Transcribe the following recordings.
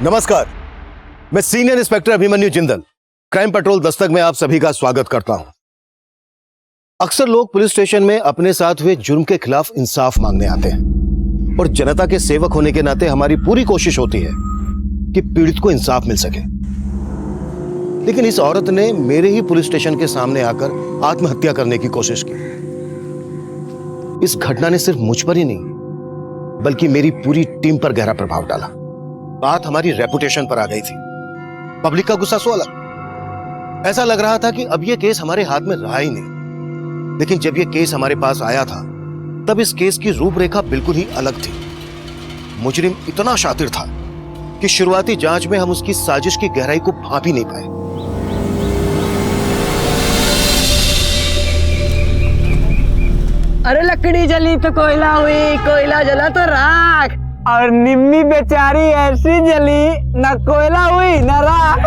नमस्कार, मैं senior inspector Abhimanyu Jindal crime petrol Dastak में आप सभी का स्वागत करता हूं। अक्सर लोग पुलिस स्टेशन में अपने साथ हुए जुर्म के खिलाफ इंसाफ मांगने आते हैं और जनता के सेवक होने के नाते हमारी पूरी कोशिश होती है कि पीड़ित को इंसाफ मिल सके। लेकिन इस औरत ने मेरे ही पुलिस स्टेशन के सामने आकर आत्महत्या करने की कोशिश की। इस घटना ने सिर्फ मुझ पर ही नहीं बल्कि मेरी पूरी टीम पर गहरा प्रभाव डाला। बात हमारी रेपुटेशन पर आ गई थी। पब्लिक का गुस्सा सो अलग। ऐसा लग रहा था कि अब यह केस हमारे हाथ में रहा ही नहीं। लेकिन जब यह केस हमारे पास आया था तब इस केस की रूपरेखा बिल्कुल ही अलग थी। मुजरिम इतना शातिर था कि शुरुआती जांच में हम उसकी साजिश की गहराई को भांप ही नहीं पाए। अरे लकड़ी जली तो कोयला हुई, कोयला जला तो राख, और निम्मी बेचारी ऐसी जली न कोयला हुई न राख।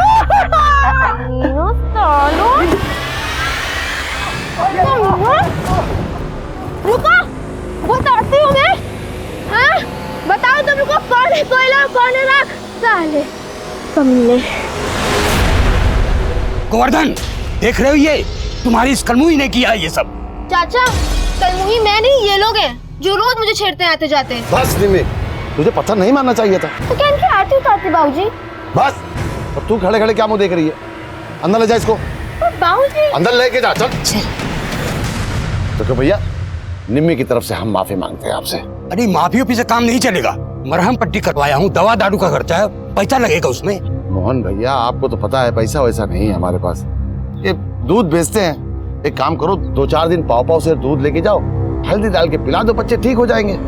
रुको, बताती हूँ मैं। हाँ? बताओ तुम लोग कौन है कोयला कौन है राख? साले कमीने। गोवर्धन, देख रहे हो ये तुम्हारी इस कलमुही ने किया है ये सब। चाचा, कलमुही मैं नहीं, ये लोग हैं जो रोज मुझे छेड़ते आते जाते। बस निम्मी, तुझे पत्थर नहीं मारना चाहिए था। तो क्या इनकी आरती उतारती बाबूजी? बस, अब तू खड़े खड़े क्या मुंह देख रही है? अंदर ले जा इसको। बाबूजी अंदर लेके जा, चल। तो भैया, निम्मी की तरफ से हम माफी मांगते हैं आपसे। अरे माफी ओफी से काम नहीं चलेगा। मरहम पट्टी करवाया हूँ, दवा दारू का खर्चा है, पैसा लगेगा उसमें। मोहन भैया, आपको तो पता है पैसा वैसा नहीं है हमारे पास। ये दूध बेचते हैं। एक काम करो, 2-4 दिन पाव पाव से दूध लेके जाओ, हल्दी डाल के पिला दो, बच्चे ठीक हो जाएंगे।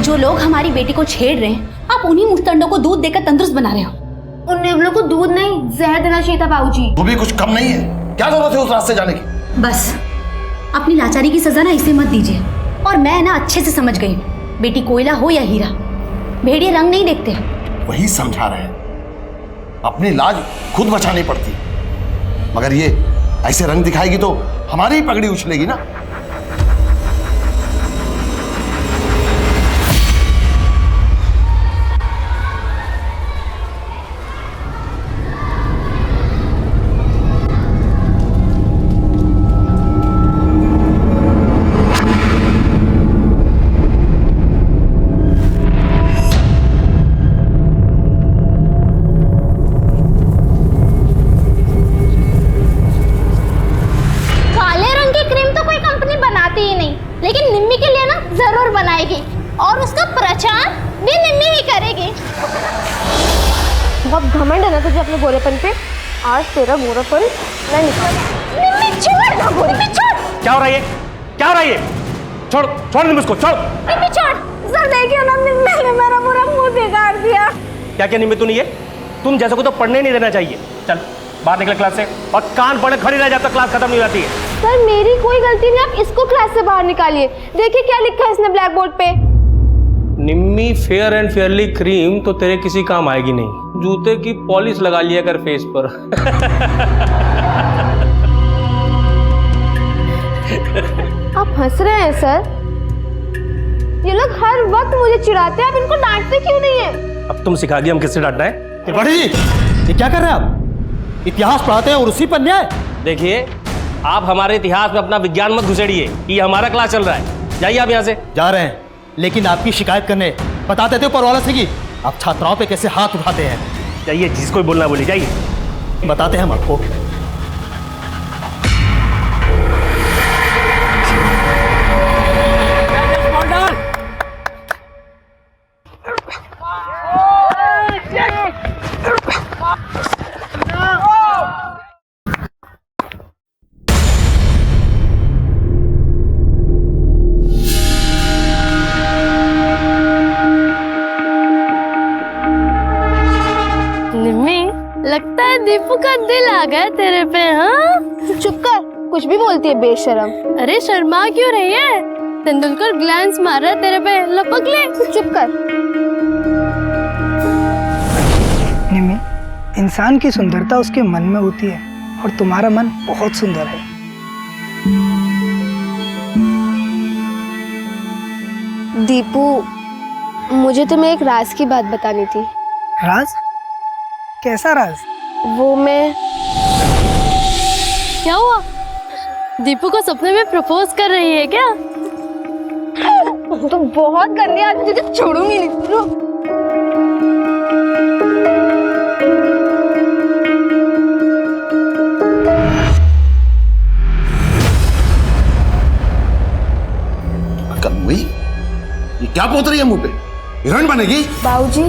जो लोग हमारी बेटी को छेड़ रहे हैं, आप उन्हीं मुस्तंडों को दूध देकर तंदुरुस्त बना रहे हो। उन नेवलों को दूध नहीं जहर देना चाहिए था बाबूजी। वो भी कुछ कम नहीं है। क्या जरूरत है उस रास्ते जाने की? बस अपनी लाचारी की सजा ना इसे मत दीजिए। और मैं ना अच्छे से समझ गई, बेटी कोयला हो या हीरा, भेड़िए रंग नहीं देखते। वही समझा रहे हैं, अपनी लाज खुद बचानी पड़ती, मगर ये ऐसे रंग दिखाएगी तो हमारी ही पगड़ी उछलेगी ना। लेकिन निम्मी के लिए ना जरूर बनाएगी और उसका प्रचार भी निम्मी ही करेगी। बहुत घमंड है ना तुझे अपने गोरेपन पे। आज तेरा गोरापन मैं निकाल। निम्मी छोड़ ना गोरी, निम्मी छोड़। क्या हो रहा है? क्या हो रहा है? छोड़ छोड़ निम्मी उसको, छोड़। निम्मी छोड़। सर देखिए ना, निम्मी ने मेरा पूरा मुंह बिगाड़ दिया। क्या क्या निम्मी, तू नहीं है? तुम जैसे को तो पढ़ने नहीं देना चाहिए। चल बाहर निकल क्लास से, और कान पड़े खड़ी रह जाता, क्लास खत्म नहीं जाती है। सर मेरी कोई गलती नहीं, आप इसको क्लास से बाहर निकालिए। देखिए क्या लिखा है इसने ब्लैक बोर्ड पे। निम्मी फेयर एंड फेयरली क्रीम तो तेरे किसी काम आएगी नहीं। जूते की पॉलिश लगा लिया कर फेस पर। आप हंस रहे हैं सर? ये लोग हर वक्त मुझे चिढ़ाते हैं, आप इनको डांटते क्यों नहीं है? अब तुम सिखागी हम किससे डांटना है? त्रिपाठी जी, ये क्या कर रहे हैं आप? इतिहास पढ़ाते हैं और उसी पर न्याय। देखिए, आप हमारे इतिहास में अपना विज्ञान मत घुसेड़िए कि हमारा क्लास चल रहा है। जाइए आप यहाँ से। जा रहे हैं, लेकिन आपकी शिकायत करने बता देते हो परवाला से कि आप छात्राओं पे कैसे हाथ उठाते हैं। जाइए, जिसको भी बोलना बोलिए, जाइए। बताते हैं हम आपको। लगता है दीपू का दिल आ गया तेरे पे। हाँ चुप कर, कुछ भी बोलती है बेशरम। अरे शर्मा क्यों रही है? तेंदुलकर ग्लैंस मार रहा है तेरे पे, लपक ले। चुप कर। निम्मी, इंसान की सुंदरता उसके मन में होती है और तुम्हारा मन बहुत सुंदर है। दीपू, मुझे तुम्हें एक राज की बात बतानी थी। राज? कैसा राज? वो मैं क्या हुआ? दीपू को सपने में प्रपोज कर रही है क्या? तो बहुत गंदी आदमी, तुझे छोड़ूंगी नहीं। हुई? ये क्या पोत रही है मुंह पे? हीरोइन बनेगी? बाबूजी,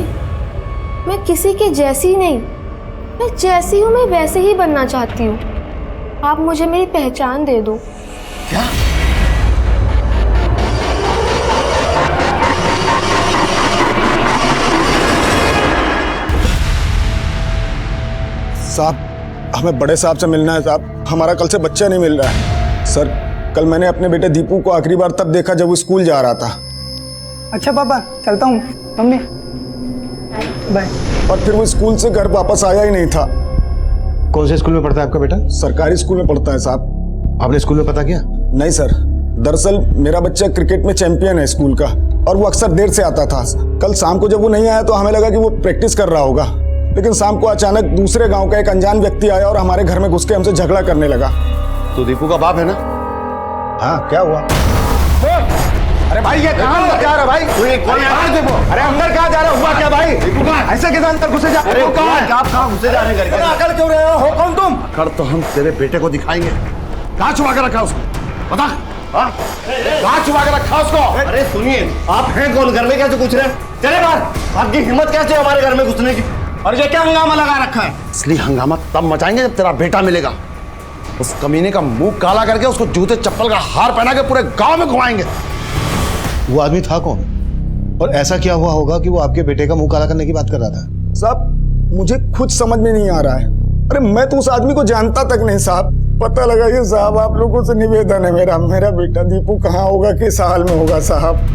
मैं किसी के जैसी नहीं, मैं जैसी हूँ मैं वैसे ही बनना चाहती हूँ। आप मुझे मेरी पहचान दे दो। क्या? साहब, हमें बड़े साहब से मिलना है साहब। हमारा कल से बच्चा नहीं मिल रहा है। सर, कल मैंने अपने बेटे दीपू को आखिरी बार तब देखा जब वो स्कूल जा रहा था। अच्छा पापा, चलता हूँ। मम्मी बाय। और फिर वो स्कूल से घर वापस आया ही नहीं था। कौन से स्कूल में पढ़ता है आपका बेटा? सरकारी स्कूल में पढ़ता है साहब। आपने स्कूल में पता किया? नहीं सर, दरअसल मेरा बच्चा क्रिकेट में चैंपियन है स्कूल का, और वो अक्सर देर से आता था। कल शाम को जब वो नहीं आया तो हमें लगा कि वो प्रैक्टिस कर रहा होगा, लेकिन शाम को अचानक दूसरे गांव का एक अनजान व्यक्ति आया और हमारे घर में घुस के हमसे झगड़ा करने लगा। तो दीपू का बाप है ना? हाँ, क्या हुआ? अरे भाई, ये कहाँ जा रहा है भाई? अरे अंदर कहाँ जा रहा? हुआ क्या भाई? ऐसे कैसे अंदर घुसे जा? अरे आप कहाँ घुसे जाने करके? अकल क्यों रहे हो कौन तुम? कर तो हम तेरे बेटे को दिखाएंगे। कहाँ छुपा के रखा उसको? बता। हाँ? कहाँ छुपा के रखा उसको? अरे सुनिए, आप हैं कौन? घर में कैसे घुस रहे हैं? चले बाहर। आपकी हिम्मत कैसे है हमारे घर में घुसने की? और ये क्या हंगामा लगा रखा है? इसलिए हंगामा तब मचाएंगे जब तेरा बेटा मिलेगा। उस कमीने का मुंह काला करके उसको जूते चप्पल का हार पहना के पूरे गांव में घुमाएंगे। वो आदमी था कौन? और ऐसा क्या हुआ होगा कि वो आपके बेटे का मुंह काला करने की बात कर रहा था? साहब, मुझे खुद समझ में नहीं आ रहा है। अरे मैं तो उस आदमी को जानता तक नहीं साहब। पता लगा ये साहब, आप लोगों से निवेदन है मेरा बेटा दीपू कहाँ होगा, किस हाल में होगा साहब।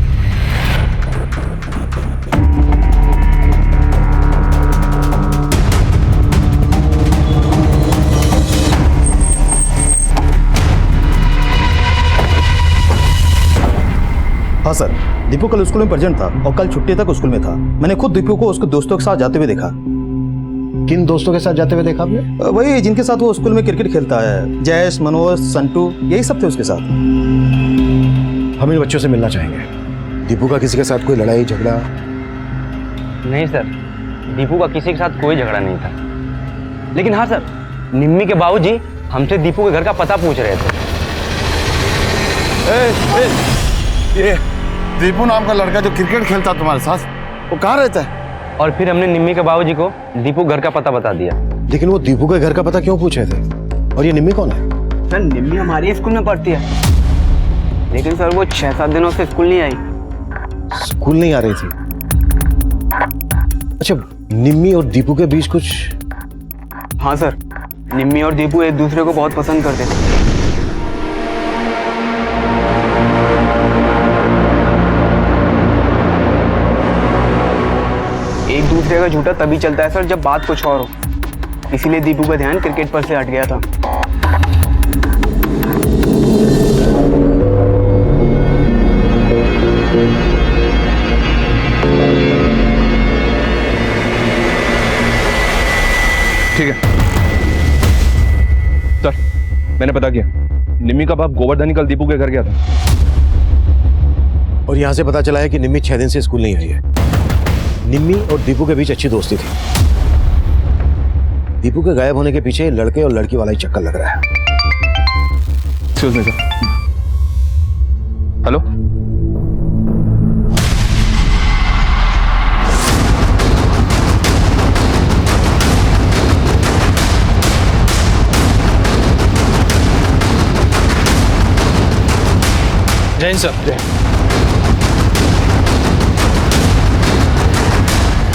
हाँ सर, दीपू कल स्कूल में प्रेजेंट था और कल छुट्टी तक स्कूल में था। मैंने खुद दीपू को उसके दोस्तों के साथ जाते हुए देखा। किन दोस्तों के साथ जाते हुए देखा आपने? वही जिनके साथ वो स्कूल में क्रिकेट खेलता है, जयेश, मनोज, संटू, यही सब थे उसके साथ। हम इन बच्चों से मिलना चाहेंगे। दीपू का किसी के साथ कोई लड़ाई झगड़ा? नहीं सर, दीपू का किसी के साथ कोई झगड़ा नहीं था। लेकिन हाँ सर, निम्मी के बाबूजी हमसे दीपू के घर का पता पूछ रहे थे। ये दीपू नाम का लड़का जो क्रिकेट खेलता तुम्हारे साथ, वो कहाँ रहता है? और फिर हमने निम्मी के बाबूजी को दीपू घर का पता बता दिया। लेकिन वो दीपू के घर का पता क्यों पूछे थे? और ये निम्मी कौन है? सर, निम्मी हमारे स्कूल में पढ़ती है, लेकिन सर वो 6-7 दिनों से स्कूल नहीं आई। स्कूल नहीं आ रही थी? अच्छा, निम्मी और दीपू के बीच कुछ? हाँ सर, निम्मी और दीपू एक दूसरे को बहुत पसंद करते थे। एक दूसरे का झूठा तभी चलता है सर जब बात कुछ और हो, इसीलिए दीपू का ध्यान क्रिकेट पर से हट गया था। ठीक है सर, मैंने पता किया। निम्मी का बाप गोवर्धनी कल दीपू के घर गया था। और यहां से पता चला है कि निम्मी 6 दिन से स्कूल नहीं आई है। निम्मी और दीपू के बीच अच्छी दोस्ती थी। दीपू के गायब होने के पीछे लड़के और लड़की वाला ही चक्कर लग रहा है। Excuse me sir. Hello, Jain sir.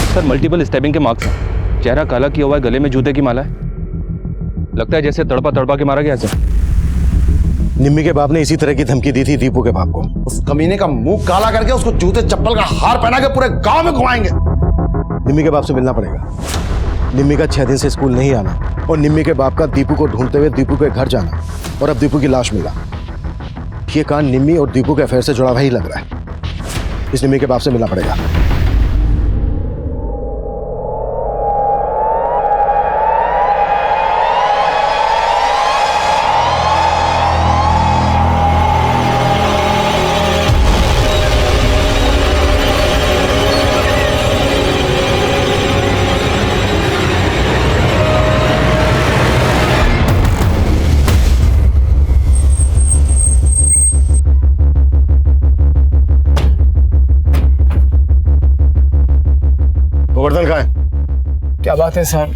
Sir multiple stabbing के मार्क्स हैं। चेहरा काला किया हुआ है, गले में जूते की माला है। लगता है जैसे तड़पा के मारा गया सर। निम्मी के बाप ने इसी तरह की धमकी दी थी दीपू के बाप को। उस कमीने का मुंह काला करके उसको जूते चप्पल का हार पहना के पूरे गांव में घुमाएंगे। निम्मी के बाप से मिलना पड़ेगा। निम्मी का 6 दिन से स्कूल नहीं आना और निम्मी के बाप का दीपू को ढूंढते हुए दीपू के घर जाना और अब दीपू की लाश मिला, ये कांड निम्मी और दीपू के अफेयर से जुड़ा हुआ ही लग रहा है। इस निम्मी के बाप से मिलना पड़ेगा। गोवर्धन कहाँ है? क्या बात है सर,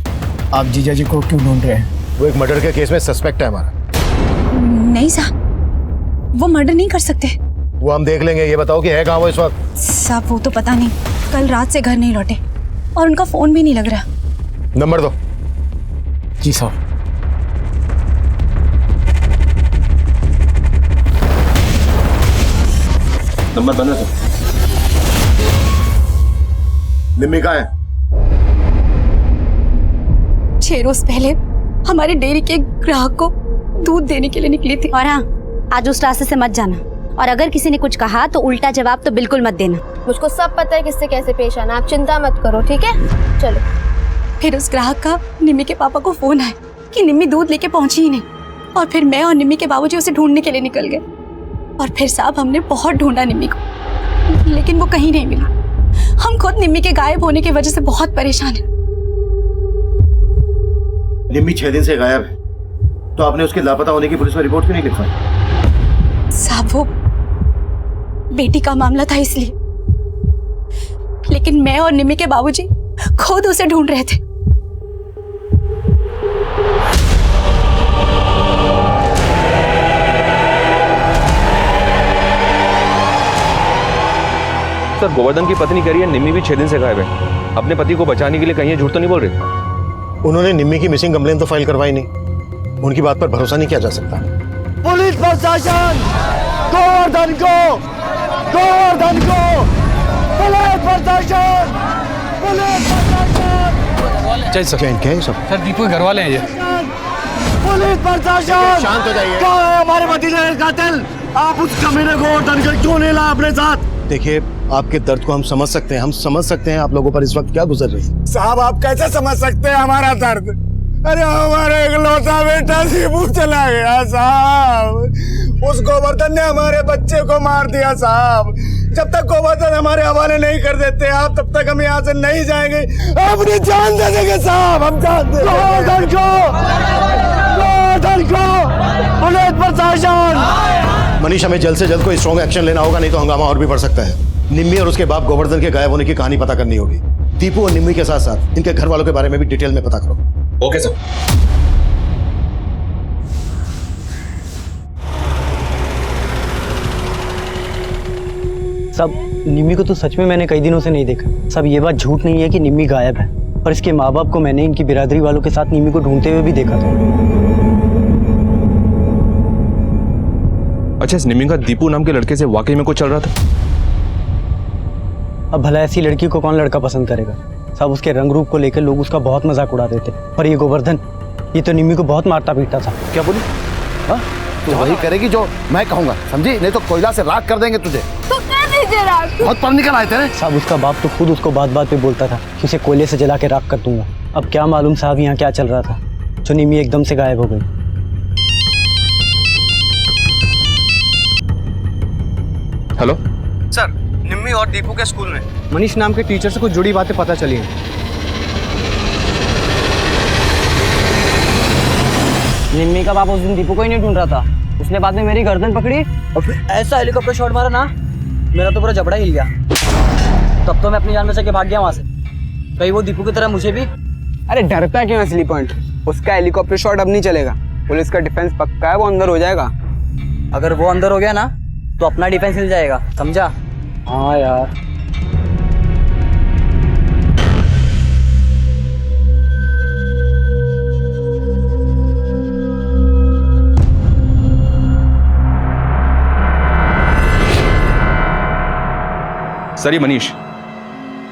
आप जीजा जी को क्यों ढूंढ रहे हैं? वो एक मर्डर के केस में सस्पेक्ट है हमारा। नहीं साहब, वो मर्डर नहीं कर सकते। वो हम देख लेंगे, ये बताओ कि है कहाँ वो इस वक्त? साहब वो तो पता नहीं, कल रात से घर नहीं लौटे और उनका फोन भी नहीं लग रहा। नंबर दो। जी साहब। नंबर बंद है। निम्मी कहाँ है? 6 रोज पहले हमारे डेयरी के ग्राहक को दूध देने के लिए निकली थी। और हाँ, आज उस रास्ते से मत जाना, और अगर किसी ने कुछ कहा तो उल्टा जवाब तो बिल्कुल मत देना। मुझको सब पता है किससे कैसे पेश आना, आप चिंता मत करो, ठीक है? चलो। फिर उस ग्राहक का निम्मी के पापा को फोन आया कि निम्मी दूध लेके पहुंची ही नहीं, और फिर मैं और निम्मी के बाबूजी उसे ढूंढने के लिए निकल गए। और फिर साहब हमने बहुत ढूंढा निम्मी को, लेकिन वो कहीं नहीं मिला। हम खुद निम्मी के गायब होने की वजह से बहुत परेशान हैं। निम्मी 6 दिन से गायब है, तो आपने उसके लापता होने की पुलिस में रिपोर्ट क्यों नहीं लिखवाई? साहब वो बेटी का मामला था इसलिए, लेकिन मैं और निम्मी के बाबूजी खुद उसे ढूंढ रहे थे। सर गोवर्धन की पत्नी कह रही है निम्मी भी 6 दिन से गायब है। अपने पति को बचाने के लिए कहीं ये झूठ तो नहीं बोल रही? उन्होंने निम्मी की मिसिंग कंप्लेन तो फाइल करवाई नहीं, उनकी बात पर भरोसा नहीं किया जा सकता। पुलिस प्रशासन, गोवर्धन को, गोवर्धन को, पुलिस प्रशासन, पुलिस प्रशासन। जय सर। क्या है सब? सर दीपू के घर वाले हैं ये। पुलिस प्रशासन, शांत हो जाइए। कहाँ है हमारे भतीजे का कातिल? आप उस कमीने गोवर्धन को क्यों नहीं लाए अपने साथ? देखिए, आपके दर्द को हम समझ सकते हैं, हम समझ सकते हैं आप लोगों पर इस वक्त क्या गुजर रही है। साहब आप कैसे समझ सकते हैं हमारा दर्द? अरे हमारा इकलौता बेटा दीपू चला गया साहब। उस गोवर्धन ने हमारे बच्चे को मार दिया साहब। जब तक गोवर्धन हमारे हवाले नहीं कर देते आप, तब तक हम यहाँ से नहीं जाएंगे। अपनी जान दे देंगे साहब, हम जान दे। गोवर्धन को, गोवर्धन को, पुलिस प्रशासन। मनीष, हमें जल्द से जल्द कोई स्ट्रॉन्ग एक्शन लेना होगा, नहीं तो हंगामा और भी बढ़ सकता है। निम्मी और उसके बाप गोवर्धन के गायब होने की कहानी पता करनी होगी। दीपू और निम्मी के साथ साथ इनके घर वालों के बारे में भी डिटेल में पता करो। Okay sir. सब निम्मी को तो सच में मैंने कई दिनों से नहीं देखा। सब ये बात झूठ नहीं है कि निम्मी गायब है, और इसके माँ बाप को मैंने इनकी बिरादरी वालों के साथ निम्मी को ढूंढते हुए भी देखा था। अच्छा, इस निम्मी का दीपू नाम के लड़के से वाकई में कुछ चल रहा था? अब भला ऐसी लड़की को कौन लड़का पसंद करेगा? सब उसके रंग रूप को लेकर लोग उसका बहुत मजाक उड़ाते थे। और ये गोवर्धन, ये तो निम्मी को बहुत मारता पीटता था। क्या बोली? हाँ, तो वही करेगी जो मैं कहूंगा, समझी? नहीं तो कोयला से राख कर देंगे तुझे। तो कर दीजिए राख। बहुत पर निकल आए थे। साहब उसका बाप तो खुद उसको बात बात पे बोलता था कि उसे कोयले से जला के राख कर दूंगा। अब क्या मालूम साहब यहाँ क्या चल रहा था, जो निम्मी एकदम से गायब हो गई। हेलो सर, निम्मी और दीपू के स्कूल में मनीष नाम के टीचर से कुछ जुड़ी बातें पता चली हैं। निम्मी का बाप उस दिन दीपू को ही नहीं ढूंढ रहा था, उसने बाद में मेरी गर्दन पकड़ी और फिर ऐसा हेलीकॉप्टर शॉट मारा ना, मेरा तो पूरा जबड़ा हिल गया। तब तो मैं अपनी जान बचा के भाग गया वहां से। कहीं वो दीपू की तरह मुझे भी। अरे डरता क्यों असली पॉइंट? उसका हेलीकॉप्टर शॉट अब नहीं चलेगा, पुलिस का डिफेंस पक्का है, वो अंदर हो जाएगा। अगर वो अंदर हो गया ना तो अपना डिफेंस हिल जाएगा, समझा? हाँ यार। सर ये मनीष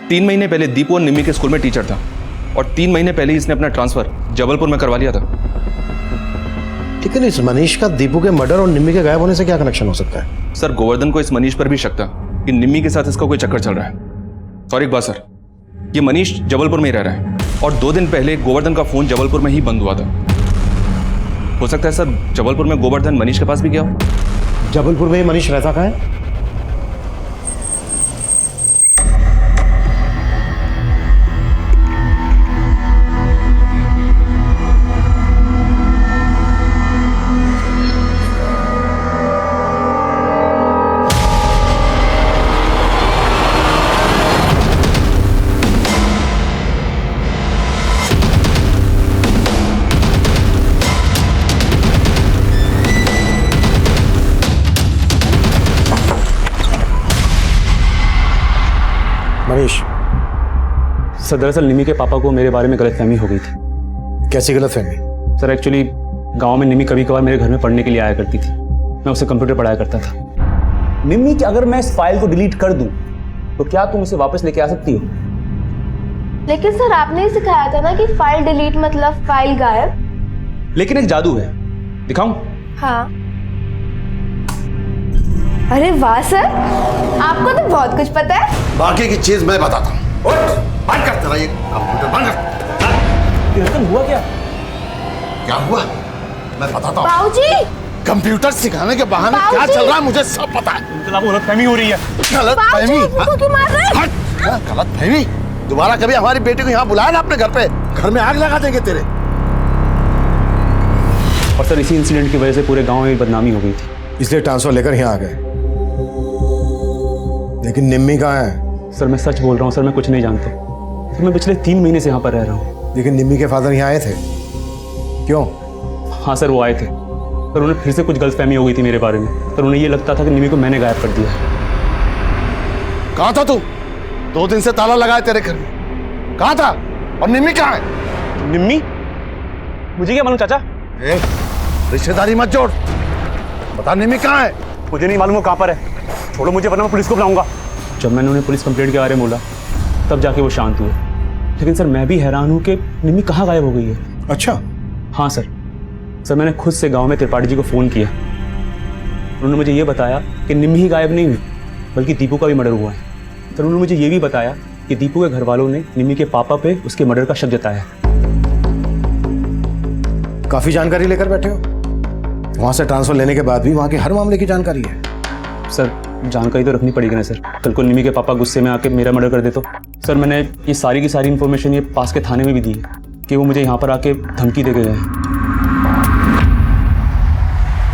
3 महीने पहले दीपू और निम्मी के स्कूल में टीचर था, और 3 महीने पहले इसने अपना ट्रांसफर जबलपुर में करवा लिया था। लेकिन इस मनीष का दीपू के मर्डर और निम्मी के गायब होने से क्या कनेक्शन हो सकता है? सर गोवर्धन को इस मनीष पर भी शक था कि निम्मी के साथ इसका कोई चक्कर चल रहा है। और एक बात सर, ये मनीष जबलपुर में ही रह रहा है, और 2 दिन पहले गोवर्धन का फोन जबलपुर में ही बंद हुआ था। हो सकता है सर जबलपुर में गोवर्धन मनीष के पास भी गया हो। जबलपुर में ही मनीष रहता कहाँ है? सर दरअसल निमी के पापा को मेरे बारे में गलतफहमी हो गई थी। कैसी गलतफहमी? सर एक्चुअली गांव में निमी कभी कभार मेरे घर में पढ़ने के लिए आया करती थी, मैं उसे कंप्यूटर पढ़ाया करता था। निम्मी कि अगर मैं इस फाइल को डिलीट कर दूं तो क्या तुम इसे वापस लेके आ सकती हो? लेकिन सर आपने ही सिखाया था ना कि फाइल डिलीट मतलब फाइल गायब। लेकिन एक जादू है, दिखाऊं? हाँ। अरे वाह सर, आपको तो बहुत कुछ पता है। बाकी की चीज मैं बताता हूँ। बंद कर तेरा ये कंप्यूटर, बंद कर। हुआ क्या? क्या हुआ मैं बताता हूँ। बाबूजी, कंप्यूटर सिखाने के बहाने क्या चल रहा है मुझे सब पता है। गलतफहमी हो रही है। गलतफहमी? क्यों मार रहे हैं? गलतफहमी? दोबारा कभी हमारी बेटी को यहाँ बुलाया ना अपने घर पे, घर में आग लगा देंगे तेरे। और सर इसी इंसिडेंट की वजह से पूरे गांव में बदनामी हो गई थी, इसलिए ट्रांसफर लेकर यहाँ आ गए। लेकिन निम्मी कहाँ है? सर मैं सच बोल रहा हूँ सर, मैं कुछ नहीं जानता। सर मैं पिछले 3 महीने से यहाँ पर रह रहा हूँ। लेकिन निम्मी के फादर यहाँ आए थे, क्यों? हाँ सर वो आए थे, पर उन्हें फिर से कुछ गलतफहमी हो गई थी मेरे बारे में। पर उन्हें ये लगता था कि निमी को मैंने गायब कर दिया। कहाँ था तू? 2 दिन से ताला लगाए तेरे घर में, कहाँ था? और निम्मी कहाँ है? निम्मी? मुझे क्या मालूम चाचा? रिश्तेदारी मत जोड़, बता निम्मी कहाँ है? मुझे नहीं मालूम वो कहाँ पर है, छोड़ो मुझे वरना मैं पुलिस को बुलाऊंगा। जब मैंने उन्हें पुलिस कंप्लेंट के बारे में बोला तब जाके वो शांत हुए। लेकिन सर मैं भी हैरान हूँ कि निम्मी कहाँ गायब हो गई है। अच्छा? हाँ सर मैंने खुद से गांव में त्रिपाठी जी को फ़ोन किया। उन्होंने मुझे ये बताया कि निम्मी ही गायब नहीं हुई बल्कि दीपू का भी मर्डर हुआ है। सर उन्होंने मुझे ये भी बताया कि दीपू के घर वालों ने निम्मी के पापा पे उसके मर्डर का शक जताया। काफी जानकारी लेकर बैठे हो। वहां से ट्रांसफर लेने के बाद भी वहां के हर मामले की जानकारी है। सर जानकारी तो रखनी पड़ेगी ना सर, कल को निमी के पापा गुस्से में आके मेरा मर्डर कर दे तो। सर मैंने ये सारी की सारी इन्फॉर्मेशन ये पास के थाने में भी दी है कि वो मुझे यहाँ पर आके धमकी दे के गए।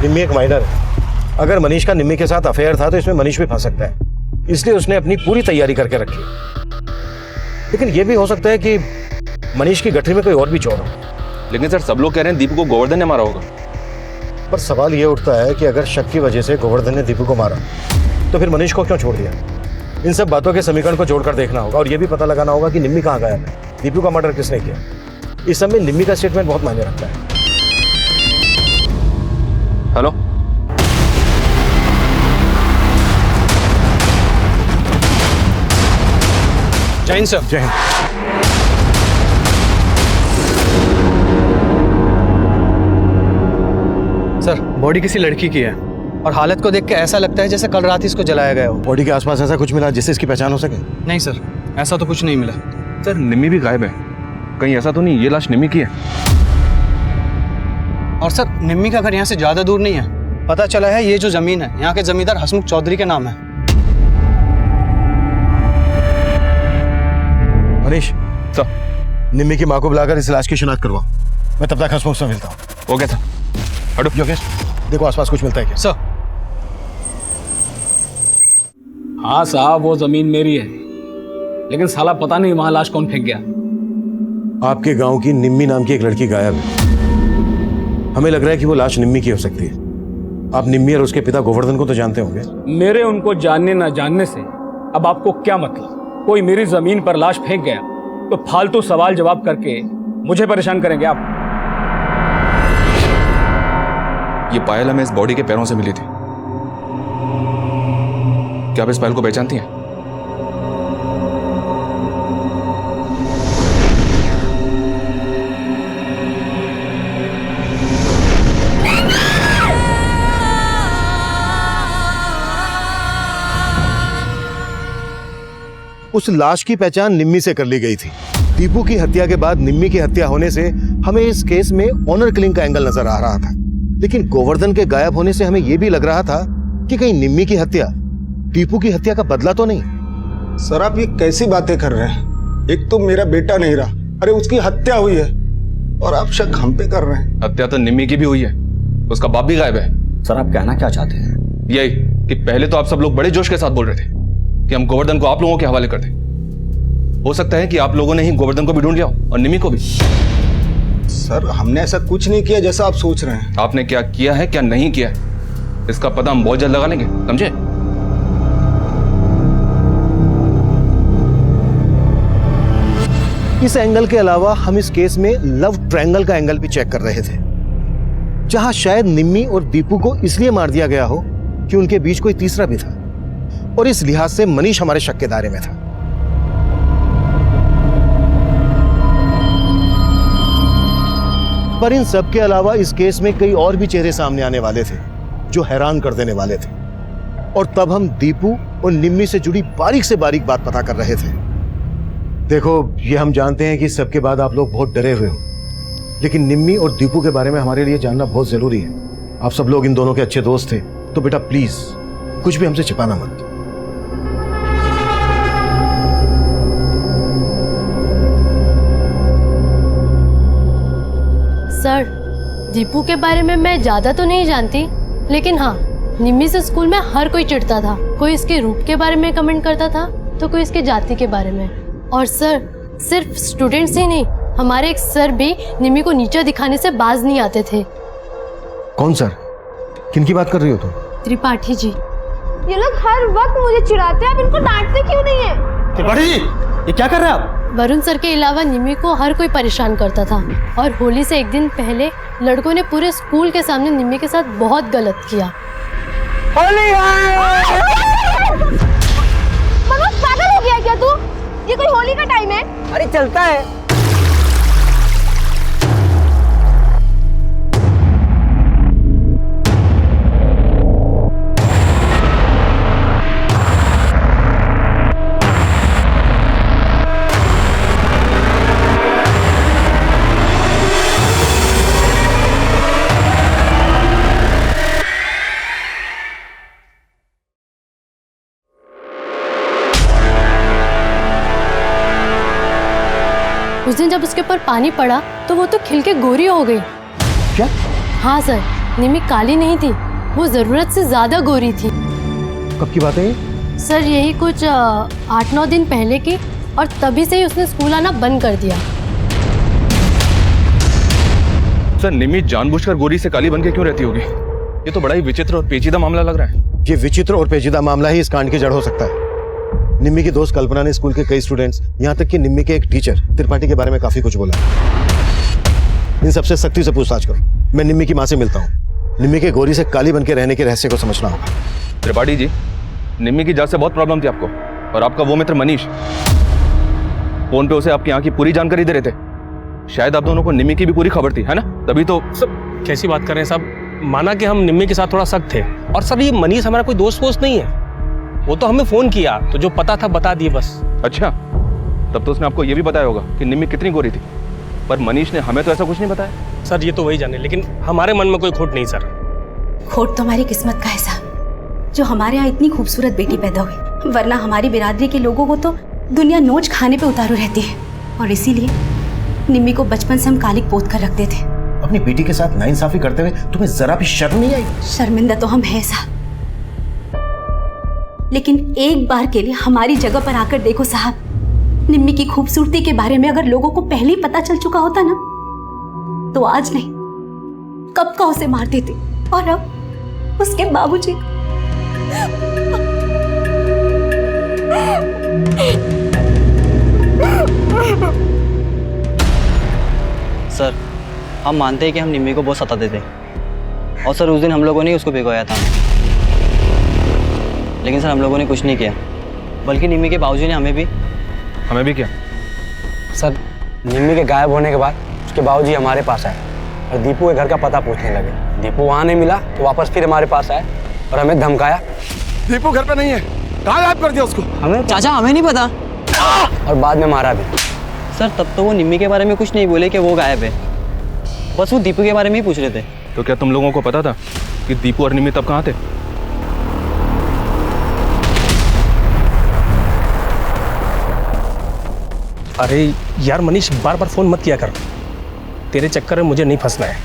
निम्मी एक माइनर है, अगर मनीष का निम्मी के साथ अफेयर था तो इसमें मनीष भी फंस सकता है, इसलिए उसने अपनी पूरी तैयारी करके रखी। लेकिन यह भी हो सकता है कि मनीष की गठरी में कोई और भी चोर हो। लेकिन सर सब लोग कह रहे हैं दीपू को गोवर्धन ने मारा होगा। पर सवाल यह उठता है कि अगर शक की वजह से गोवर्धन ने दीपू को मारा तो फिर मनीष को क्यों छोड़ दिया? इन सब बातों के समीकरण को जोड़कर देखना होगा और यह भी पता लगाना होगा कि निम्मी कहाँ गायब है, दीपू का मर्डर किसने किया। इस सब में निम्मी का स्टेटमेंट बहुत मायने रखता है। हेलो, जय हिंद सर। जय हिंद। सर बॉडी किसी लड़की की है और हालत को देख के ऐसा लगता है जैसे कल रात इसको जलाया गया हो। बॉडी के आसपास ऐसा कुछ मिला जिससे इसकी पहचान हो सके? नहीं सर, ऐसा तो कुछ नहीं मिला। सर निम्मी भी गायब है, कहीं ऐसा तो नहीं ये लाश निम्मी की है? और सर निम्मी का घर यहाँ से ज्यादा दूर नहीं है, पता चला है ये जो जमीन है यहाँ के जमींदार हसमुख चौधरी के नाम है। मनीष सर, निम्मी की मां को बुलाकर इस लाश की शिनाख्त करवाओ, मैं तब तक हसमुख से मिलता हूँ। Okay sir. हटो। योगेश देखो आसपास कुछ मिलता है क्या? सर। हाँ साहब वो जमीन मेरी है, लेकिन साला पता नहीं वहां लाश कौन फेंक गया। आपके गांव की निम्मी नाम की एक लड़की गायब है, हमें लग रहा है कि वो लाश निम्मी की हो सकती है। आप निम्मी और उसके पिता गोवर्धन को तो जानते होंगे। मेरे उनको जानने ना जानने से अब आपको क्या मतलब? कोई मेरी जमीन पर लाश फेंक गया तो फालतू सवाल जवाब करके मुझे परेशान करेंगे आप? ये पायल हमें इस बॉडी के पैरों से मिली थी, क्या आप इस पायल को पहचानती हैं? उस लाश की पहचान निम्मी से कर ली गई थी। दीपू की हत्या के बाद निम्मी की हत्या होने से हमें इस केस में ऑनर किलिंग का एंगल नजर आ रहा था, लेकिन गोवर्धन के गायब होने से हमें यह भी लग रहा था कि कहीं निम्मी की हत्या दीपू की हत्या का बदला तो नहीं। सर आप ये कैसी बातें कर रहे हैं? एक तो मेरा बेटा नहीं रहा, अरे उसकी हत्या हुई है और आप शक हम पे कर रहे हैं। हत्या तो निम्मी की भी हुई है, उसका बाप भी गायब है। सर आप कहना क्या चाहते हैं? यही कि पहले तो आप सब लोग बड़े जोश के साथ बोल रहे थे कि हम गोवर्धन को आप लोगों के हवाले कर दें। हो सकता है कि आप लोगों ने ही गोवर्धन को भी ढूंढ लिया और निम्मी को भी। सर हमने ऐसा कुछ नहीं किया जैसा आप सोच रहे हैं। आपने क्या किया है क्या नहीं किया है इसका पता हम बहुत जल्द लगा लेंगे, समझे? इस एंगल के अलावा हम इस केस में लव ट्रायंगल का एंगल भी चेक कर रहे थे, जहां शायद निम्मी और दीपू को इसलिए मार दिया गया हो कि उनके बीच कोई तीसरा भी था, और इस लिहाज से मनीष हमारे शक के दायरे में था। पर इन सब के अलावा इस केस में कई और भी चेहरे सामने आने वाले थे जो हैरान कर देने वाले थे, और तब हम दीपू और निम्मी से जुड़ी बारीक से बारीक बात पता कर रहे थे। देखो, ये हम जानते हैं कि सबके बाद आप लोग बहुत डरे हुए हो, लेकिन निम्मी और दीपू के बारे में हमारे लिए जानना बहुत जरूरी है। आप सब लोग इन दोनों के अच्छे दोस्त थे, तो बेटा प्लीज कुछ भी हमसे छिपाना मत। सर, दीपू के बारे में मैं ज्यादा तो नहीं जानती, लेकिन हाँ, निम्मी से स्कूल में हर कोई चिढ़ता था। कोई इसके रूप के बारे में कमेंट करता था तो कोई इसकी जाति के बारे में। और सर, सिर्फ स्टूडेंट्स ही नहीं, हमारे एक सर भी निम्मी को नीचा दिखाने से बाज नहीं आते थे। कौन सर? किनकी बात कर रही हो तुम? त्रिपाठी जी। ये लोग हर वक्त मुझे चिढ़ाते हैं, आप इनको डांटते क्यों नहीं है? त्रिपाठी जी, ये क्या कर रहे हैं आप? वरुण सर के अलावा निम्मी को हर कोई परेशान करता था, और होली से एक दिन पहले लड़कों ने पूरे स्कूल के सामने निम्मी के साथ बहुत गलत किया। होली मनोज, पागल हो गया क्या तू? ये कोई होली का टाइम है? अरे चलता है। उस दिन जब उसके ऊपर पानी पड़ा तो वो तो खिल के गोरी हो गई। क्या? हाँ सर, निम्मी काली नहीं थी, वो जरूरत से ज्यादा गोरी थी। कब की बात है ये? सर, यही कुछ 8-9 दिन पहले की, और तभी से ही उसने स्कूल आना बंद कर दिया। सर, निम्मी जानबूझकर गोरी से काली बन के क्यों रहती होगी? ये तो बड़ा ही विचित्र और पेचीदा मामला लग रहा है। ये विचित्र और पेचीदा मामला ही इस कांड की जड़ हो सकता है। निम्मी की दोस्त कल्पना ने स्कूल के कई स्टूडेंट्स, यहाँ तक कि निम्मी के एक टीचर त्रिपाठी के बारे में काफी कुछ बोला। इन सबसे सख्ती से पूछताछ करो। मैं निम्मी की माँ से मिलता हूँ। निम्मी के गोरी से काली बन के रहने के रहस्य को समझना होगा। त्रिपाठी जी, निम्मी की जात से बहुत प्रॉब्लम थी आपको, और आपका वो मित्र मनीष फोन पे उसे आपकी यहाँ की पूरी जानकारी दे रहे थे। शायद आप दोनों को निम्मी की भी पूरी खबर थी, है ना? तभी तो। सब कैसी बात कर रहे हैं साहब? माना कि हम निम्मी के साथ थोड़ा सख्त थे, और सर ये मनीष हमारा कोई दोस्त वोस्त नहीं है। वो तो हमें फोन किया तो जो पता था बता दिए बस। अच्छा, तब तो उसने आपको ये भी बताया होगा कि निम्मी कितनी गोरी थी, पर मनीष ने हमें तो ऐसा कुछ नहीं बताया। सर, ये तो वही जाने, लेकिन हमारे मन में कोई खोट नहीं सर। खोट तो हमारी किस्मत का है साहब, जो हमारे यहाँ इतनी खूबसूरत बेटी पैदा हुई, वरना हमारी बिरादरी के लोगों को तो दुनिया नोच खाने पे उतारू रहती है। और इसीलिए निम्मी को बचपन से हम कालिक पोत कर रखते थे। अपनी बेटी के साथ नाइंसाफी करते हुए तुम्हें जरा भी शर्म नहीं आई? शर्मिंदा तो हम हैं साहब, लेकिन एक बार के लिए हमारी जगह पर आकर देखो साहब, निम्मी की खूबसूरती के बारे में अगर लोगों को पहले ही पता चल चुका होता ना, तो आज नहीं कब का उसे मार देते। और अब उसके बाबूजी सर, हम मानते हैं कि हम निम्मी को बहुत सताते थे, और सर उस दिन हम लोगों ने उसको भिगोया था, लेकिन सर हम लोगों ने कुछ नहीं किया, बल्कि निम्मी के बाबूजी ने हमें भी क्या? सर, निम्मी के गायब होने के बाद उसके बाबूजी हमारे पास आए और दीपू के घर का पता पूछने लगे। दीपू वहाँ नहीं मिला तो वापस फिर हमारे पास आए और हमें धमकाया। दीपू घर पे नहीं है, कहाँ गायब कर दिया उसको? चाचा हमें नहीं पता, और बाद में मारा भी। सर तब तो वो निम्मी के बारे में कुछ नहीं बोले कि वो गायब है, बस वो दीपू के बारे में ही पूछ रहे थे। तो क्या तुम लोगों को पता था कि दीपू और निम्मी तब कहाँ थे? अरे यार मनीष, बार बार फोन मत किया कर, तेरे चक्कर में मुझे नहीं फंसना है।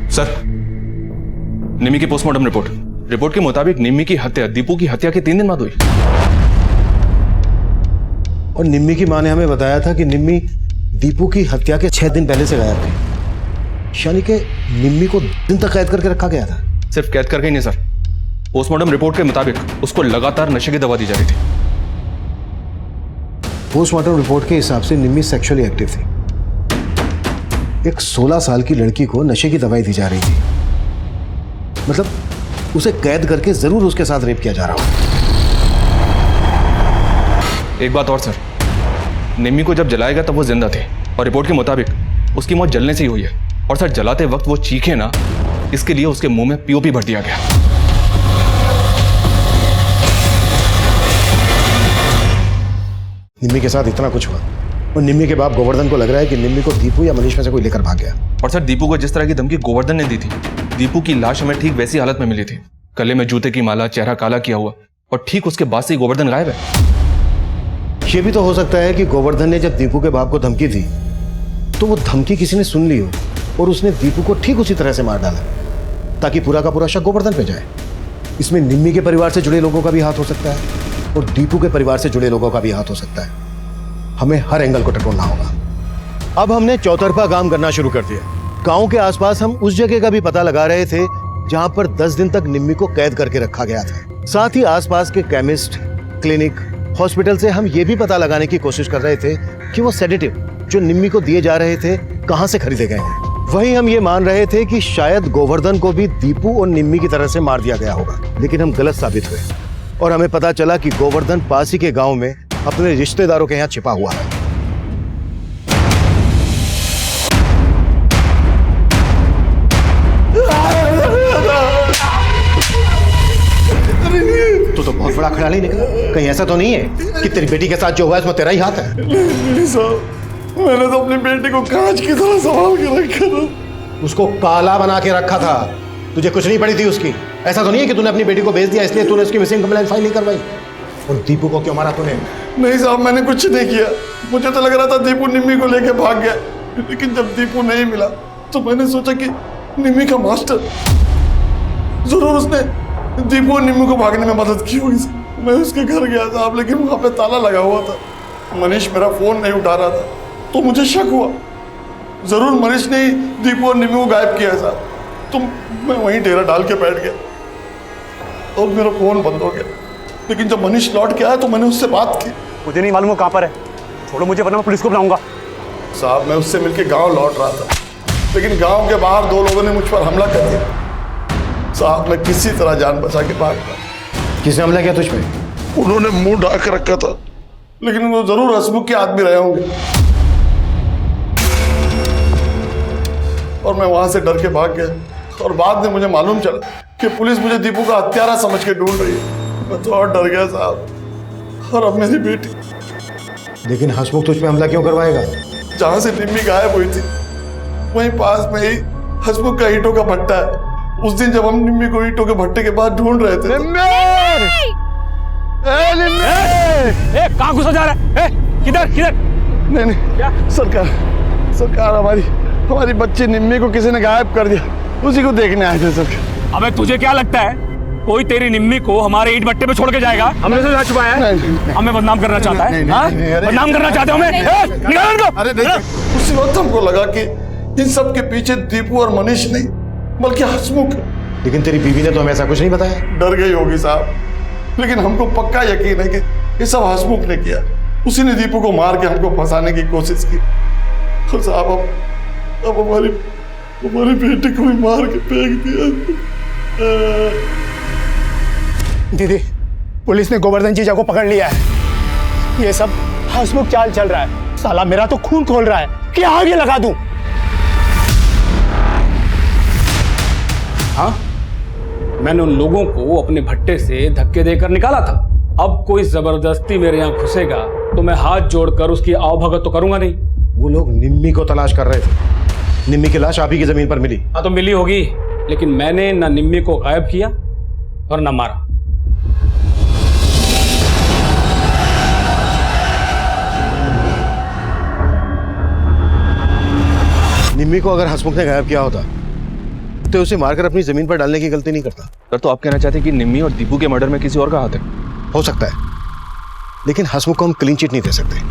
सर, निम्मी की पोस्टमार्टम रिपोर्ट के मुताबिक निम्मी की हत्या दीपू की हत्या के 3 दिन बाद हुई। और निम्मी की मां ने हमें बताया था कि निम्मी दीपू की हत्या के 6 दिन पहले से गायब थी, यानी कि निम्मी को दिन तक कैद करके रखा गया था। सिर्फ कैद करके ही नहीं सर, पोस्टमार्टम रिपोर्ट के मुताबिक उसको लगातार नशे की दवा दी जा रही थी। पोस्टमार्टम रिपोर्ट के हिसाब से निम्मी सेक्सुअली एक्टिव थी। एक 16 साल की लड़की को नशे की दवाई दी जा रही थी, मतलब उसे कैद करके जरूर उसके साथ रेप किया जा रहा हो। एक बात और सर, निम्मी को जब जलाया गया तब वो जिंदा थे और रिपोर्ट के मुताबिक उसकी मौत जलने से ही हुई है। और सर जलाते वक्त वो चीखे ना, इसके लिए उसके मुंह में पीओपी भर दिया गया। निम्मी के साथ इतना कुछ हुआ और निम्मी के बाप गोवर्धन को लग रहा है कि निम्मी को दीपू या मनीष में से कोई लेकर भाग गया। और सर दीपू को जिस तरह की धमकी गोवर्धन ने दी थी, दीपू की लाश हमें ठीक वैसी हालत में मिली थी, गले में जूते की माला, चेहरा काला किया हुआ, और ठीक उसके बाद से ही गोवर्धन गायब है। यह भी तो हो सकता है कि गोवर्धन ने जब दीपू के बाप को धमकी दी तो वो धमकी किसी ने सुन ली हो और उसने दीपू को ठीक उसी तरह से मार डाला ताकि पूरा का पूरा शक गोवर्धन पे जाए। इसमें निम्मी के परिवार से जुड़े लोगों का भी हाथ हो सकता है और दीपू के परिवार से जुड़े लोगों का भी हाथ हो सकता है। हमें हर एंगल को टटोलना होगा। अब हमने चौतरफा काम करना शुरू कर दिया। गांव के आसपास हम उस जगह का भी पता लगा रहे थे जहां पर 10 दिन तक निम्मी को कैद करके रखा गया था। साथ ही आसपास के केमिस्ट, क्लिनिक, हॉस्पिटल से हम ये भी पता लगाने की कोशिश कर रहे थे कि वो सेडेटिव जो निम्मी को दिए जा रहे थे कहां से खरीदे गए हैं। वहीं हम ये मान रहे थे कि शायद गोवर्धन को भी दीपू और निम्मी की तरह से मार दिया गया होगा, लेकिन हम गलत साबित हुए और हमें पता चला कि गोवर्धन पास ही के गांव में अपने रिश्तेदारों के यहां छिपा हुआ है। तो बहुत बड़ा खिलाड़ी निकला। कहीं ऐसा तो नहीं है कि तेरी बेटी के साथ जो हुआ है इसमें तेरा ही हाथ है? नहीं साहब, मैंने तो अपनी बेटी को कांच की तरह संभाल के रखा था। उसको काला बना के रखा था। तुझे कुछ नहीं पड़ी थी उसकी। ऐसा तो नहीं है कि तूने अपनी बेटी को बेच दिया इसलिए तूने उसकी मिसिंग कंप्लेंट फाइल नहीं करवाई। और दीपू को क्यों मारा तूने? नहीं साहब, मैंने कुछ नहीं किया। मुझे तो लग रहा था दीपू निम्मी को लेके भाग गया, लेकिन जब दीपू नहीं मिला तो मैंने सोचा कि निम्मी का मास्टर जरूर उसने दीपू और निम्मी को भागने में मदद की होगी। मैं उसके घर गया साहब, लेकिन वहां पे ताला लगा हुआ था। मनीष मेरा फोन नहीं उठा रहा था तो मुझे शक हुआ जरूर मनीष ने ही दीपू और निम्मी को गायब किया साहब। तो मैं वहीं डेरा डाल के बैठ गया और मेरा फोन बंद हो गया। लेकिन जब मनीष लौट के आया तो मैंने उससे बात की। मुझे नहीं मालूम वो कहाँ पर है, छोड़ो मुझे वरना मैं पुलिस को बुलाऊंगा। साहब मैं उससे मिलके गांव लौट रहा था, लेकिन गांव के बाहर 2 लोगों ने मुझ पर हमला कर दिया। साहब मैं किसी तरह जान बचा के भाग गया। किसने हमला किया तुझ पे? उन्होंने मुंह ढाक रखा था, लेकिन वो जरूर हसमुख के आदमी रहे होंगे। और मैं वहां से डर के भाग गया और बाद में मुझे मालूम चला कि पुलिस मुझे दीपू का हत्यारा समझ के ढूंढ रही है। मैं तो और डर गया साहब। और अब मेरी बेटी। लेकिन हसमुख तुझ पे हमला क्यों करवाएगा? जहां से निम्मी गायब हुई थी वहीं पास में ही हसमुख का ईंटों का भट्टा है। उस दिन जब हम निम्मी को ईंटों के भट्टे के पास ढूंढ रहे थे कहाँ घुसा जा रहा है? किधर किधर? नहीं क्या सरकार हमारी बच्ची निम्मी को किसी ने गायब कर दिया, उसी को देखने आए थे सरकार। अबे तुझे क्या लगता है कोई तेरी निम्मी को हमारे ईंट भट्टे पे छोड़ के जाएगा? हमने से जा छुपाया है? हमें बदनाम करना चाहता है? बदनाम करना चाहते हो हमें? निकाल इनको। अरे देखिए, उसी वक्त हमको लगा कि इन सब के पीछे दीपू और मनीष नहीं बल्कि हसमुख। लेकिन तेरी बीवी ने तो हमें ऐसा कुछ नहीं बताया। डर गई होगी साहब, लेकिन हमको पक्का यकीन है कि ये सब हसमुख ने किया। उसी ने दीपू को मार के हमको फंसाने की कोशिश की। और साहब अब हमारी बेटी को भी मार के फेंक दिया। दीदी, पुलिस ने गोवर्धन जीजा को पकड़ लिया है। ये सब हसमुख चाल चल रहा है। साला मेरा तो खून खोल रहा है कि आगे लगा दूं। हाँ, मैंने उन लोगों को अपने भट्टे से धक्के देकर निकाला था। अब कोई जबरदस्ती मेरे यहाँ घुसेगा तो मैं हाथ जोड़कर उसकी आवभगत तो करूंगा नहीं। वो लोग निम्मी को तलाश कर रहे थे। निम्मी की लाश आप ही की जमीन पर मिली। हाँ तो मिली होगी, लेकिन मैंने ना निम्मी को गायब किया और ना मारा। निम्मी को अगर हसमुख ने गायब किया होता तो उसे मारकर अपनी जमीन पर डालने की गलती नहीं करता। सर तो आप कहना चाहते हैं कि निम्मी और दीपू के मर्डर में किसी और का हाथ है? हो सकता है, लेकिन हसमुख को हम क्लीन चिट नहीं दे सकते।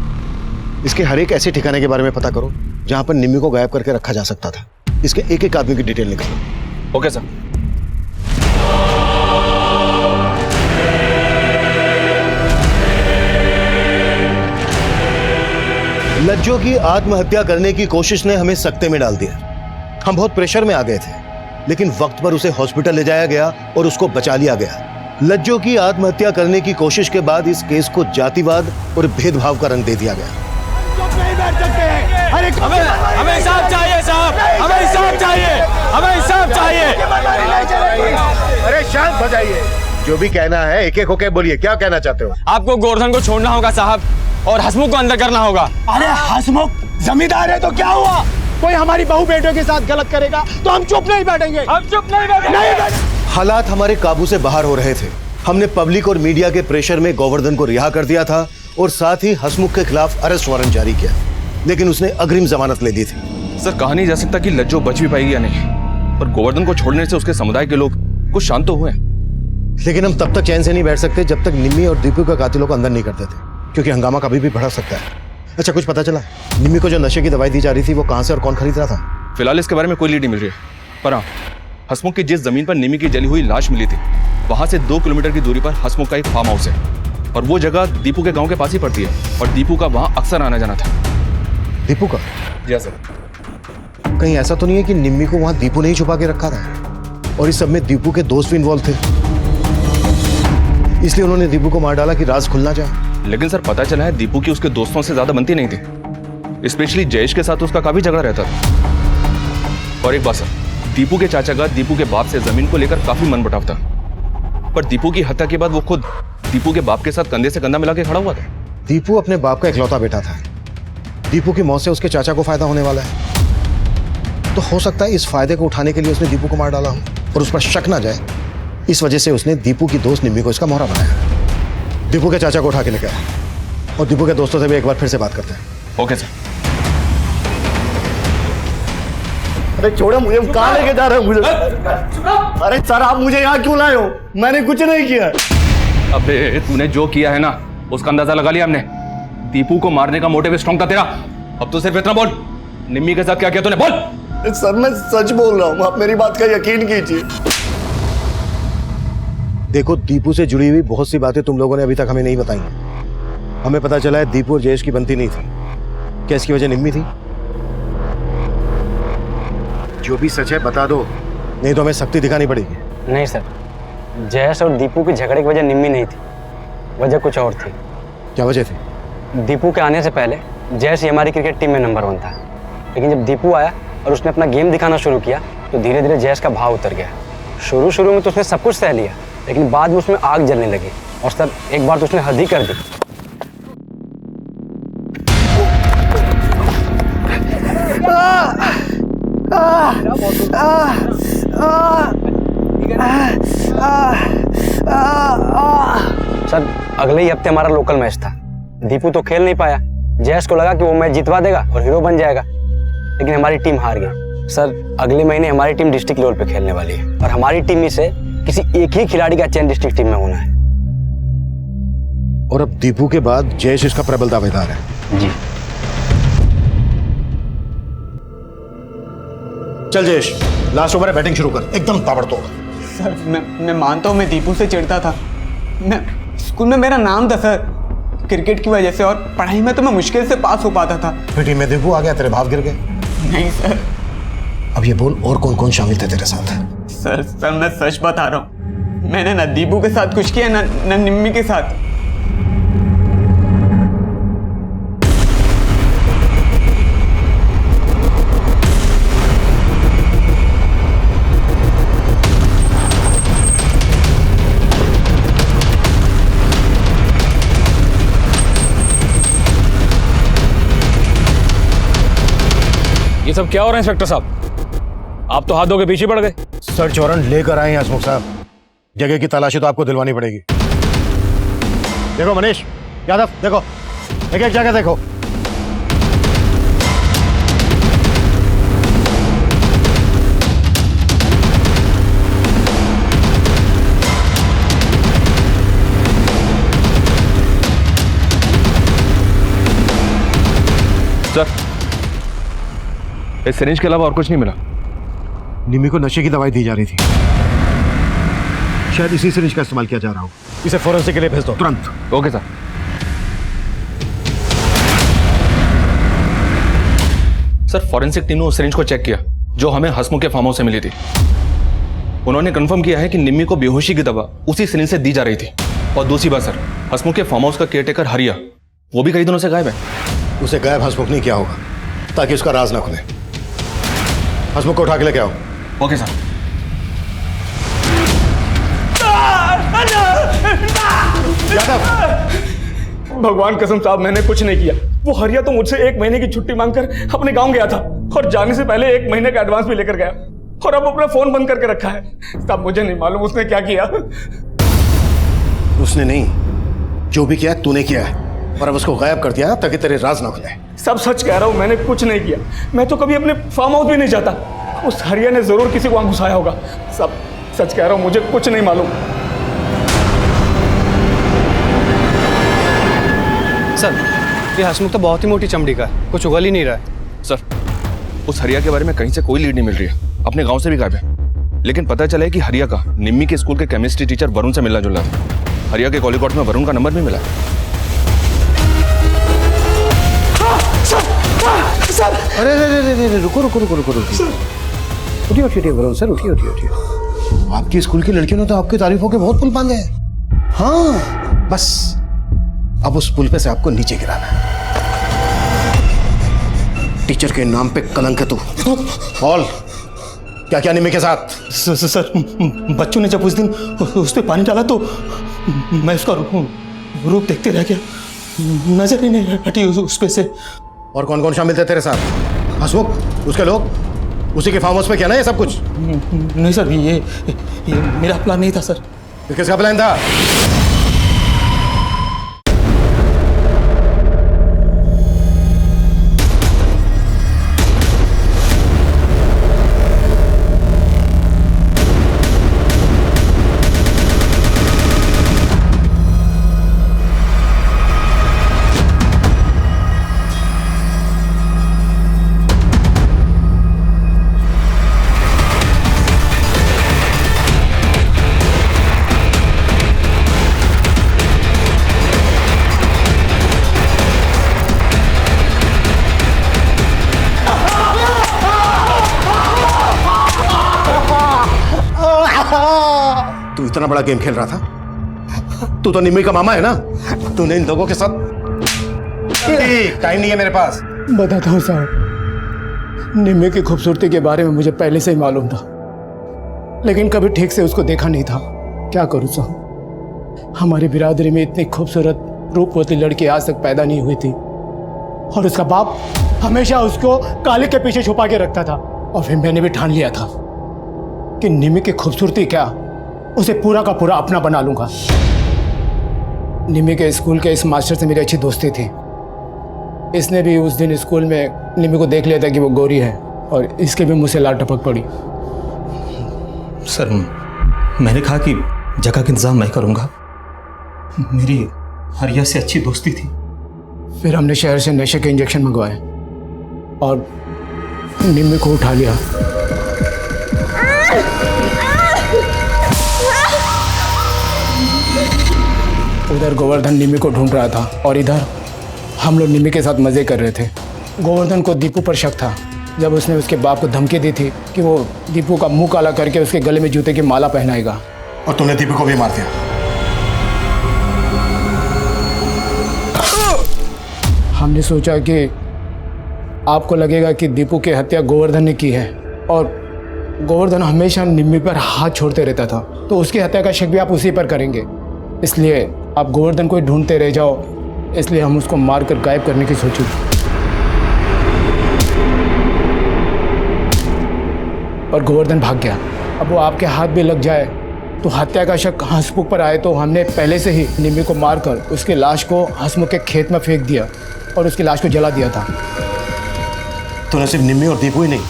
इसके हर एक ऐसे ठिकाने के बारे में पता करो जहां पर निम्मी को गायब करके रखा जा सकता था। इसके एक एक आदमी की डिटेल निकालो। Okay sir. लज्जो की आत्महत्या करने की कोशिश ने हमें सकते में डाल दिया। हम बहुत प्रेशर में आ गए थे, लेकिन वक्त पर उसे हॉस्पिटल ले जाया गया और उसको बचा लिया गया। लज्जो की आत्महत्या करने की कोशिश के बाद इस केस को जातिवाद और भेदभाव का रंग दे दिया गया। हमें इंसाफ चाहिए साहब, हमें इंसाफ चाहिए, हमें इंसाफ चाहिए। अरे शांत हो जाइए, जो भी कहना है एक एक होके बोलिए, क्या कहना चाहते हो? आपको गोवर्धन को छोड़ना होगा साहब, और हसमुख को अंदर करना होगा। अरे हसमुख जमींदार है तो क्या हुआ? कोई हमारी बहू बेटों के साथ गलत करेगा तो हम चुप नहीं बैठेंगे। हम चुप नहीं बैठेंगे। हालात हमारे काबू से बाहर हो रहे थे। हमने पब्लिक और मीडिया के प्रेशर में गोवर्धन को रिहा कर दिया था और साथ ही हसमुख के खिलाफ अरेस्ट वारंट जारी किया, लेकिन उसने अग्रिम जमानत ले ली थी। सर, कहा नहीं जा सकता कि लज्जो बच भी पाएगी या नहीं, पर गोवर्धन को छोड़ने से उसके समुदाय के लोग कुछ शांत तो हुए, लेकिन हम तब तक चैन से नहीं बैठ सकते जब तक निम्मी और दीपू के कातिलों को अंदर नहीं कर देते, क्योंकि हंगामा कभी भी बढ़ सकता है। अच्छा, कुछ पता चला निम्मी को जो नशे की दवाई दी जा रही थी वो कहां से और कौन खरीद रहा था? फिलहाल इसके बारे में कोई लीड नहीं मिल रही है, पर हाँ, हसमुख की जिस जमीन पर निम्मी की जली हुई लाश मिली थी, वहां से 2 किलोमीटर की दूरी पर हसमुख का एक फार्म हाउस है, और वो जगह दीपू के गांव के पास ही पड़ती है, और दीपू का वहां अक्सर आना जाना था। दीपू का? जी सर। कहीं ऐसा तो नहीं है कि निम्मी को वहां दीपू ने ही छुपा के रखा था और इस सब में दीपू के दोस्त भी इन्वॉल्व थे, इसलिए उन्होंने दीपू को मार डाला कि राज खुलना जाए? लेकिन सर, पता चला है दीपू की उसके दोस्तों से ज्यादा बनती नहीं थी, स्पेशली जयेश के साथ उसका काफी झगड़ा रहता था। और एक बात सर, दीपू के चाचा का दीपू के बाप से जमीन को लेकर काफी मनमुटाव था, पर दीपू की हत्या के बाद वो खुद दीपू के बाप के साथ कंधे से कंधा मिला के खड़ा हुआ था। दीपू अपने बाप का इकलौता बेटा था। दीपू की मौत से उसके चाचा को फायदा होने वाला है, तो हो सकता है इस फायदे को उठाने के लिए उसने दीपू को मार डाला हो और उस पर शक ना जाए, इस वजह से उसने दीपू की दोस्त निम्मी को इसका मोहरा बनाया। दीपू के चाचा को उठा के लेके आया और दीपू के दोस्तों से भी एक बार फिर से बात करते हैं। Okay sir. अरे छोड़ो मुझे, कहाँ लेके जा रहे हो मुझे? अरे सर, आप मुझे यहाँ क्यों लाए हो? मैंने कुछ नहीं किया। अबे तूने जो किया है ना, उसका अंदाजा लगा लिया हमने। दीपू को मारने का मोटिव स्ट्रॉन्ग था तेरा। अब तो सिर्फ इतना बोल, निम्मी के साथ क्या किया तूने, बोल। सर मैं सच बोल रहा हूँ, आप मेरी बात का यकीन कीजिए। देखो, दीपू से जुड़ी हुई बहुत सी बातें तुम लोगों ने अभी तक हमें नहीं बताई। हमें पता चला है दीपू और जयेश की बनती नहीं थी। क्या इसकी वजह निम्मी थी? जो भी सच है बता दो, नहीं तो हमें सख्ती दिखानी पड़ेगी। नहीं सर, जयेश और दीपू की झगड़े की वजह निम्मी नहीं थी, वजह कुछ और थी। क्या वजह थी? दीपू के आने से पहले जयेश ही हमारी क्रिकेट टीम में नंबर 1 था, लेकिन जब दीपू आया और उसने अपना गेम दिखाना शुरू किया तो धीरे धीरे जयेश का भाव उतर गया। शुरू में तो उसने सब कुछ सह लिया, लेकिन बाद में उसमें आग जलने लगी, और सर एक बार तो उसने हद ही कर दी। सर अगले ही हफ्ते हमारा लोकल मैच था। दीपू तो खेल नहीं पाया, जयेश को लगा कि वो मैच जितवा देगा और हीरो बन जाएगा, लेकिन हमारी टीम हार गई। सर अगले महीने हमारी टीम डिस्ट्रिक्ट लेवल पे खेलने वाली है, और हमारी टीम में से किसी एक ही खिलाड़ी का चयन डिस्ट्रिक्ट टीम में होना है। और अब दीपू के बाद जयेश इसका प्रबल दावेदार है। जी। चल जयेश, लास्ट ओवर है, बैटिंग शुरू कर, एकदम ताबड़तोड़। सर मैं मानता हूँ मैं दीपू से चिढ़ता था। मैं स्कूल में मेरा नाम था सर, क्रिकेट की वजह से, और पढ़ाई में तो मैं मुश्किल से पास हो पाता था। फिर टीम में दीपू आ गया, तेरे भाव गिर गए? नहीं सर। अब ये बोल, और कौन कौन शामिल थे तेरे साथ? सर मैं सच बता रहा हूँ, मैंने ना दीपू के साथ कुछ किया ना निम्मी के साथ। ये सब क्या हो रहा है इंस्पेक्टर साहब? आप तो हाथों के पीछे पड़ गए। सर्च वारंट लेकर आए हैं हसमुख साहब, जगह की तलाशी तो आपको दिलवानी पड़ेगी। देखो मनीष यादव, देखो एक एक जगह देखो। सर, इस सिरिंज के अलावा और कुछ नहीं मिला। निम्मी को नशे की दवाई दी जा रही थी, शायद इसी सिरिंज का इस्तेमाल किया जा रहा हो। इसे फोरेंसिक के लिए भेज दो तुरंत। Okay sir. Sir forensic team ने उस सिरिंज को चेक किया जो हमें हसमुख के फार्म हाउस से मिली थी। उन्होंने कंफर्म किया है कि निम्मी को बेहोशी की दवा उसी सिरिंज से दी जा रही थी। और दूसरी बात सर, हसमुख के फार्म हाउस का केयरटेकर हरिया, वो भी कई दिनों से गायब है। उसे गायब हसमुख नहीं किया होगा ताकि उसका राज ना खुले। हसमुख को उठा के लेके आओ। Okay sir. भगवान कसम साहब, मैंने कुछ नहीं किया। वो हरिया तो मुझसे 1 महीने की छुट्टी मांगकर अपने गांव गया था और जाने से पहले 1 महीने का एडवांस भी लेकर गया और अब अपना फोन बंद करके रखा है। साहब मुझे नहीं मालूम उसने क्या किया। उसने नहीं, जो भी किया तूने किया है और अब उसको गायब कर दिया ताकि तेरे राज ना खुले। सब सच कह रहा हूं, मैंने कुछ नहीं किया। मैं तो कभी अपने फार्म हाउस भी नहीं जाता। उस हरिया ने जरूर किसी को वहां घुसाया होगा। सब सच कह रहा हूं, मुझे कुछ नहीं मालूम। सर ये हसमुख तो बहुत ही मोटी चमड़ी का है, कुछ उगल ही नहीं रहा है। सर उस हरिया के बारे में कहीं से कोई लीड नहीं मिल रही है। अपने गांव से भी गायब है। लेकिन पता चला है कि हरिया का निम्मी के स्कूल के केमिस्ट्री टीचर वरुण से मिलना जुलना था। हरिया के कॉलिकॉट में वरुण का नंबर भी मिला है। सर अरे अरे रुको रुको रुको रुको रुको, उठिए उठिए वरुण सर, उठिए उठिए उठिए। आपकी स्कूल की लड़कियों ने तो आपकी तारीफों के बहुत पुल बांधे हैं। हाँ बस अब उस पुल पे से आपको नीचे गिराना है। टीचर के नाम पे कलंक है तू। बोल क्या क्या निम्मी के साथ? सर बच्चों ने जब उस दिन उस पर पानी डाला तो मैं उसका रूप देखते रह गया, नजर ही नहीं हटी उस पे से। और कौन कौन शामिल थे तेरे साथ? हसमुख, उसके लोग, उसी के फार्म हाउस में किया ना ये सब कुछ? नहीं सर, ये मेरा प्लान नहीं था सर। तो किसका प्लान था? तू इतना बड़ा गेम खेल रहा था? तू तो निम्मी का मामा है ना? तूने इन लोगों के साथ। टाइम नहीं है मेरे पास। बताता हूँ साहब, निम्मी की खूबसूरती के बारे में मुझे पहले से ही मालूम था, लेकिन कभी ठीक से उसको देखा नहीं था। क्या करूँ साहब, हमारी बिरादरी में इतनी खूबसूरत रूपवती लड़की आज तक पैदा नहीं हुई थी और उसका बाप हमेशा उसको काले के पीछे छुपा के रखता था। और फिर मैंने भी ठान लिया था कि निम्मी की खूबसूरती क्या, उसे पूरा का पूरा अपना बना लूंगा। निम्मी के स्कूल के इस मास्टर से मेरी अच्छी दोस्ती थी। इसने भी उस दिन स्कूल में निम्मी को देख लिया था कि वो गोरी है और इसके भी मुंह से लाल टपक पड़ी। सर मैंने कहा कि जगह का इंतजाम मैं करूंगा, मेरी हरिया से अच्छी दोस्ती थी। फिर हमने शहर से नशे के इंजेक्शन मंगवाए और निम्मी को उठा लिया। उधर गोवर्धन निम्मी को ढूंढ रहा था और इधर हम लोग निम्मी के साथ मजे कर रहे थे। गोवर्धन को दीपू पर शक था जब उसने उसके बाप को धमकी दी थी कि वो दीपू का मुंह काला करके उसके गले में जूते की माला पहनाएगा। और तूने दीपू को भी मार दिया। हमने सोचा कि आपको लगेगा कि दीपू की हत्या गोवर्धन ने की है और गोवर्धन हमेशा निम्मी पर हाथ छोड़ते रहता था, तो उसकी हत्या का शक भी आप उसी पर करेंगे। इसलिए आप गोवर्धन को ढूंढते रह जाओ, इसलिए हम उसको मारकर गायब करने की सोची। और गोवर्धन भाग गया। अब वो आपके हाथ भी लग जाए तो हत्या का शक हसमुख पर आए, तो हमने पहले से ही निम्मी को मारकर उसकी लाश को हसमुख के खेत में फेंक दिया और उसकी लाश को जला दिया था। तूने सिर्फ निम्मी और दीपू ही नहीं,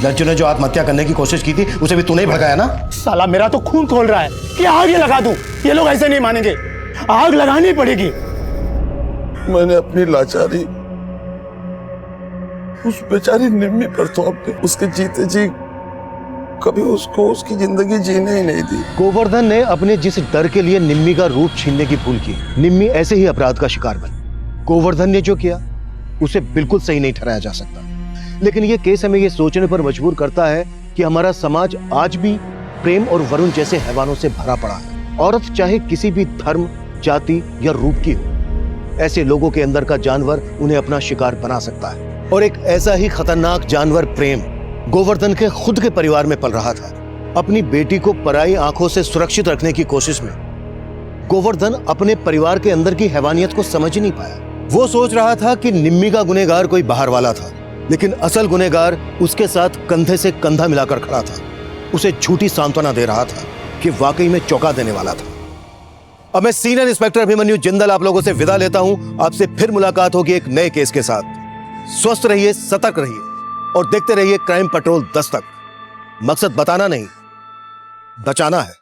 लज्जू ने जो आत्महत्या करने की कोशिश की थी उसे भी तूने ही भगाया ना? साला मेरा तो खून खोल रहा है कि आग ही लगा दूं। ये लोग ऐसे नहीं मानेंगे, आग लगानी पड़ेगी। मैंने अपनी लाचारी उस बेचारी निम्मी पर थोप दी। उसके जीते जी कभी उसको उसकी जिंदगी जीने ही नहीं दी। गोवर्धन ने अपने जिस डर के लिए निम्मी का रूप छीनने की भूल की, निम्मी ऐसे ही अपराध का शिकार बनी। गोवर्धन ने जो किया उसे बिल्कुल सही नहीं ठहराया जा सकता। लेकिन ये केस हमें ये सोचने पर मजबूर करता है कि हमारा समाज आज भी प्रेम और वरुण जैसे हैवानों से भरा पड़ा है। औरत चाहे किसी भी धर्म, जाति या रूप की हो, ऐसे लोगों के अंदर का जानवर उन्हें अपना शिकार बना सकता है। और एक ऐसा ही खतरनाक जानवर प्रेम गोवर्धन के खुद के परिवार में पल रहा था। अपनी बेटी को पराई आंखों से सुरक्षित रखने की कोशिश में गोवर्धन अपने परिवार के अंदर की हैवानियत को समझ नहीं पाया। वो सोच रहा था कि निम्मी का गुनहगार कोई बाहर वाला था, लेकिन असल गुनहगार उसके साथ कंधे से कंधा मिलाकर खड़ा था, उसे झूठी सांत्वना दे रहा था कि वाकई में चौंका देने वाला था। अब मैं सीनियर इंस्पेक्टर अभिमन्यु जिंदल आप लोगों से विदा लेता हूं। आपसे फिर मुलाकात होगी एक नए केस के साथ। स्वस्थ रहिए, सतर्क रहिए और देखते रहिए क्राइम पेट्रोल दस्तक। मकसद बताना नहीं, बचाना है।